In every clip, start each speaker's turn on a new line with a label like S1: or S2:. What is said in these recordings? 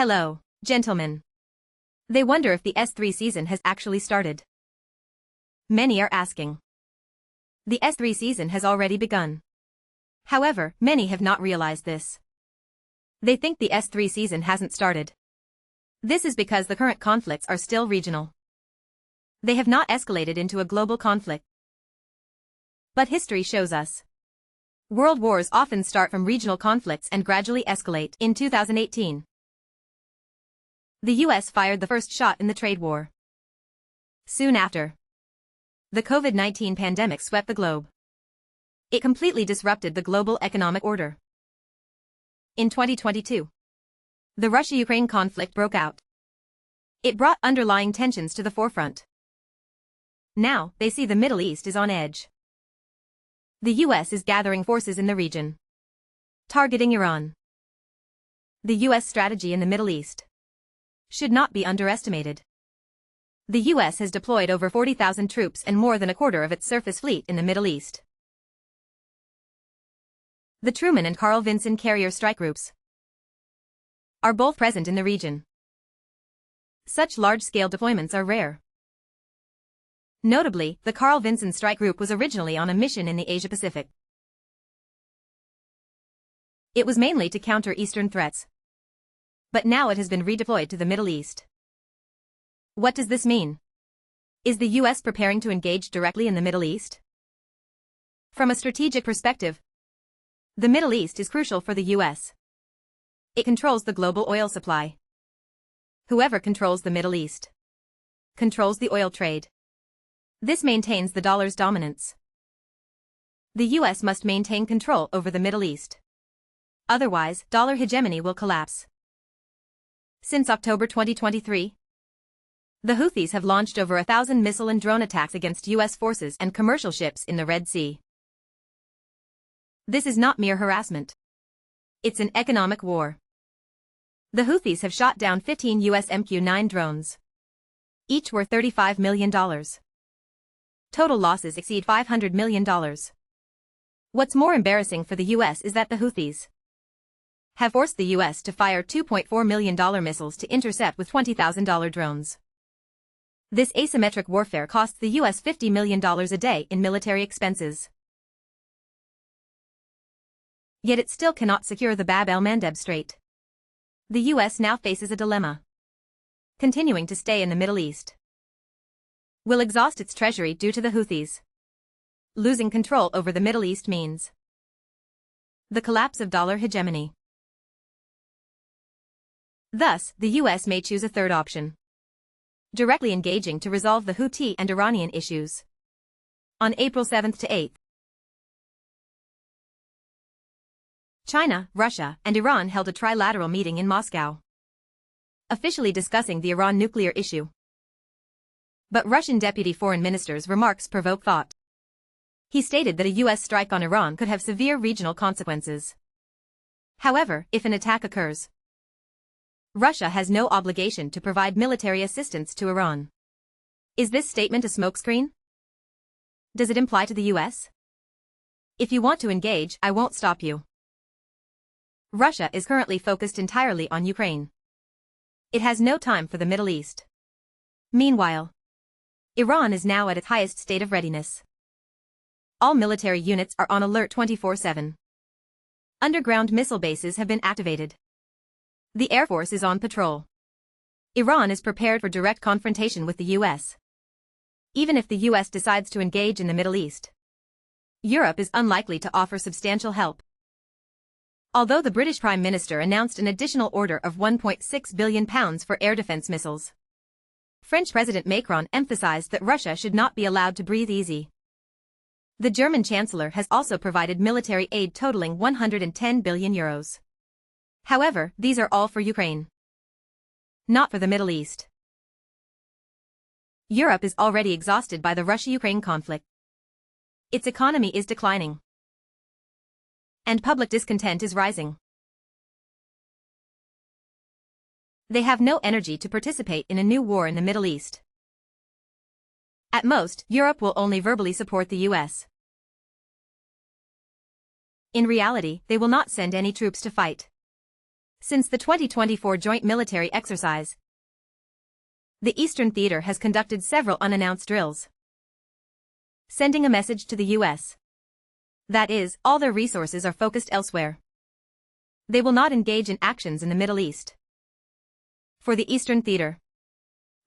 S1: Hello, gentlemen. They wonder if the S3 season has actually started. Many are asking. The S3 season has already begun. However, many have not realized this. They think the S3 season hasn't started. This is because the current conflicts are still regional. They have not escalated into a global conflict. But history shows us. World wars often start from regional conflicts and gradually escalate. In 2018, the US fired the first shot in the trade war. Soon after, the COVID-19 pandemic swept the globe. It completely disrupted the global economic order. In 2022, the Russia-Ukraine conflict broke out. It brought underlying tensions to the forefront. Now, they see the Middle East is on edge. The US is gathering forces in the region, targeting Iran. The US strategy in the Middle East should not be underestimated. The US has deployed over 40,000 troops and more than a quarter of its surface fleet in the Middle East. The Truman and Carl Vinson carrier strike groups are both present in the region. Such large-scale deployments are rare. Notably, the Carl Vinson strike group was originally on a mission in the Asia-Pacific. It was mainly to counter Eastern threats. But now it has been redeployed to the Middle East. What does this mean? Is the US preparing to engage directly in the Middle East? From a strategic perspective, the Middle East is crucial for the US. It controls the global oil supply. Whoever controls the Middle East controls the oil trade. This maintains the dollar's dominance. The US must maintain control over the Middle East. Otherwise, dollar hegemony will collapse. Since October 2023, the Houthis have launched over 1,000 missile and drone attacks against US forces and commercial ships in the Red Sea. This is not mere harassment. It's an economic war. The Houthis have shot down 15 US MQ-9 drones, each worth $35 million. Total losses exceed $500 million. What's more embarrassing for the US is that the Houthis have forced the US to fire $2.4 million missiles to intercept with $20,000 drones. This asymmetric warfare costs the US $50 million a day in military expenses. Yet it still cannot secure the Bab el-Mandeb Strait. The US now faces a dilemma. Continuing to stay in the Middle East will exhaust its treasury due to the Houthis. Losing control over the Middle East means the collapse of dollar hegemony. Thus, the US may choose a third option: directly engaging to resolve the Houthi and Iranian issues. On April 7 to 8, China, Russia, and Iran held a trilateral meeting in Moscow, officially discussing the Iran nuclear issue. But Russian Deputy Foreign Minister's remarks provoke thought. He stated that a US strike on Iran could have severe regional consequences. However, if an attack occurs, Russia has no obligation to provide military assistance to Iran. Is this statement a smokescreen? Does it imply to the US? If you want to engage, I won't stop you. Russia is currently focused entirely on Ukraine. It has no time for the Middle East. Meanwhile, Iran is now at its highest state of readiness. All military units are on alert 24/7. Underground missile bases have been activated. The Air Force is on patrol. Iran is prepared for direct confrontation with the US. Even if the US decides to engage in the Middle East, Europe is unlikely to offer substantial help. Although the British Prime Minister announced an additional order of £1.6 billion for air defense missiles, French President Macron emphasized that Russia should not be allowed to breathe easy. The German Chancellor has also provided military aid totaling €110 billion. However, these are all for Ukraine, not for the Middle East. Europe is already exhausted by the Russia-Ukraine conflict. Its economy is declining, and public discontent is rising. They have no energy to participate in a new war in the Middle East. At most, Europe will only verbally support the US. In reality, they will not send any troops to fight. Since the 2024 joint military exercise, the Eastern Theater has conducted several unannounced drills, sending a message to the U.S. That is, all their resources are focused elsewhere. They will not engage in actions in the Middle East. For the Eastern Theater,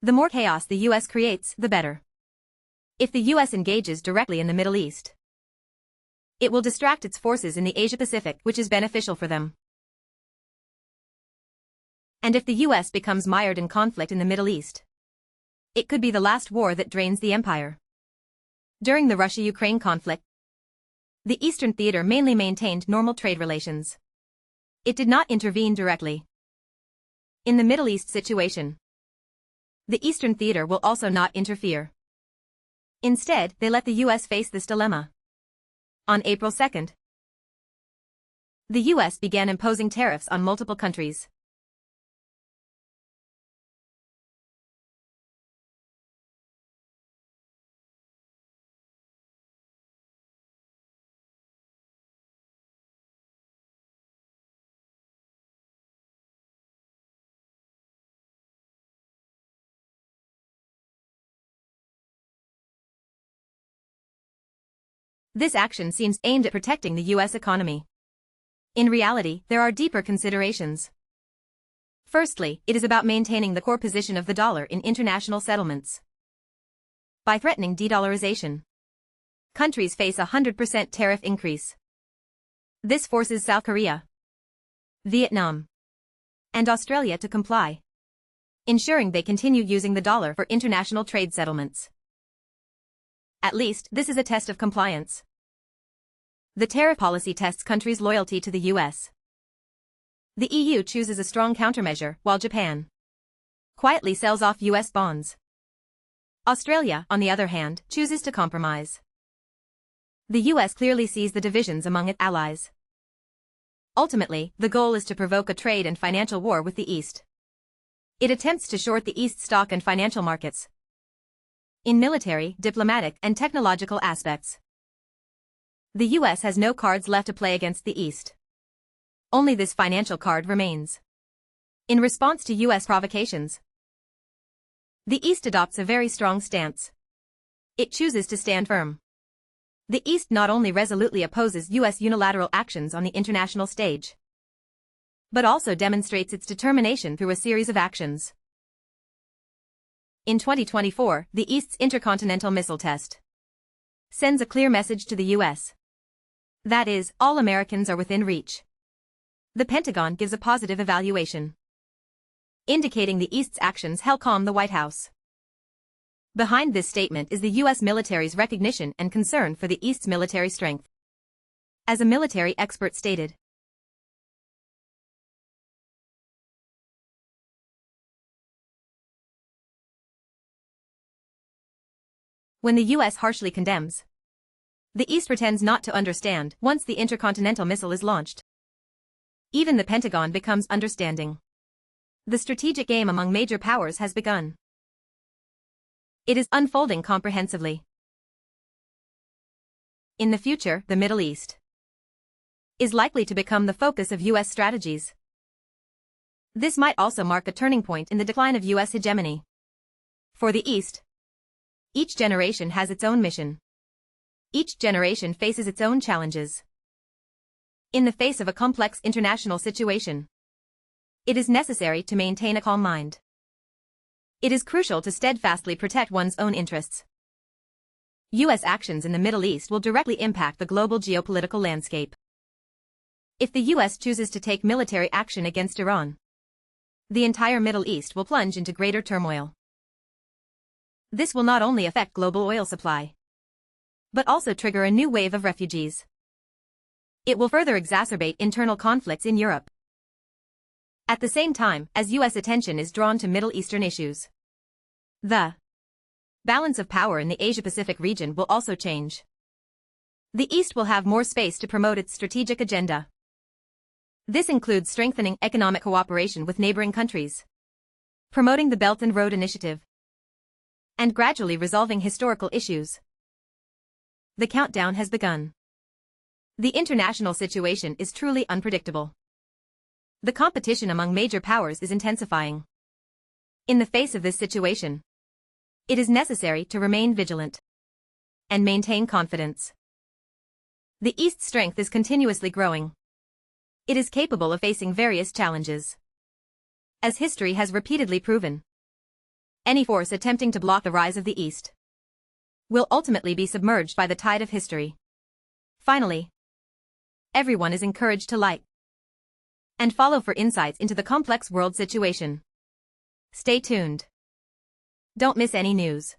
S1: the more chaos the U.S. creates, the better. If the U.S. engages directly in the Middle East, it will distract its forces in the Asia-Pacific, which is beneficial for them. And if the U.S. becomes mired in conflict in the Middle East, it could be the last war that drains the empire. During the Russia-Ukraine conflict, the Eastern Theater mainly maintained normal trade relations. It did not intervene directly. In the Middle East situation, the Eastern Theater will also not interfere. Instead, they let the U.S. face this dilemma. On April 2nd, the U.S. began imposing tariffs on multiple countries. This action seems aimed at protecting the U.S. economy. In reality, there are deeper considerations. Firstly, it is about maintaining the core position of the dollar in international settlements. By threatening de-dollarization, countries face a 100% tariff increase. This forces South Korea, Vietnam, and Australia to comply, ensuring they continue using the dollar for international trade settlements. At least, this is a test of compliance. The tariff policy tests countries' loyalty to the U.S. The EU chooses a strong countermeasure, while Japan quietly sells off U.S. bonds. Australia, on the other hand, chooses to compromise. The U.S. clearly sees the divisions among its allies. Ultimately, the goal is to provoke a trade and financial war with the East. It attempts to short the East's stock and financial markets in military, diplomatic, and technological aspects. The U.S. has no cards left to play against the East. Only this financial card remains. In response to U.S. provocations, the East adopts a very strong stance. It chooses to stand firm. The East not only resolutely opposes U.S. unilateral actions on the international stage, but also demonstrates its determination through a series of actions. In 2024, the East's intercontinental missile test sends a clear message to the U.S. That is, all Americans are within reach. The Pentagon gives a positive evaluation, indicating the East's actions help calm the White House. Behind this statement is the U.S. military's recognition and concern for the East's military strength. As a military expert stated, when the U.S. harshly condemns, the East pretends not to understand once the intercontinental missile is launched. Even the Pentagon becomes understanding. The strategic game among major powers has begun. It is unfolding comprehensively. In the future, the Middle East is likely to become the focus of U.S. strategies. This might also mark a turning point in the decline of U.S. hegemony. For the East, each generation has its own mission. Each generation faces its own challenges. In the face of a complex international situation, it is necessary to maintain a calm mind. It is crucial to steadfastly protect one's own interests. U.S. actions in the Middle East will directly impact the global geopolitical landscape. If the U.S. chooses to take military action against Iran, the entire Middle East will plunge into greater turmoil. This will not only affect global oil supply, but also trigger a new wave of refugees. It will further exacerbate internal conflicts in Europe. At the same time, as U.S. attention is drawn to Middle Eastern issues, the balance of power in the Asia-Pacific region will also change. The East will have more space to promote its strategic agenda. This includes strengthening economic cooperation with neighboring countries, promoting the Belt and Road Initiative, and gradually resolving historical issues. The countdown has begun. The international situation is truly unpredictable. The competition among major powers is intensifying. In the face of this situation, it is necessary to remain vigilant and maintain confidence. The East's strength is continuously growing. It is capable of facing various challenges. As history has repeatedly proven, any force attempting to block the rise of the East will ultimately be submerged by the tide of history. Finally, everyone is encouraged to like and follow for insights into the complex world situation. Stay tuned. Don't miss any news.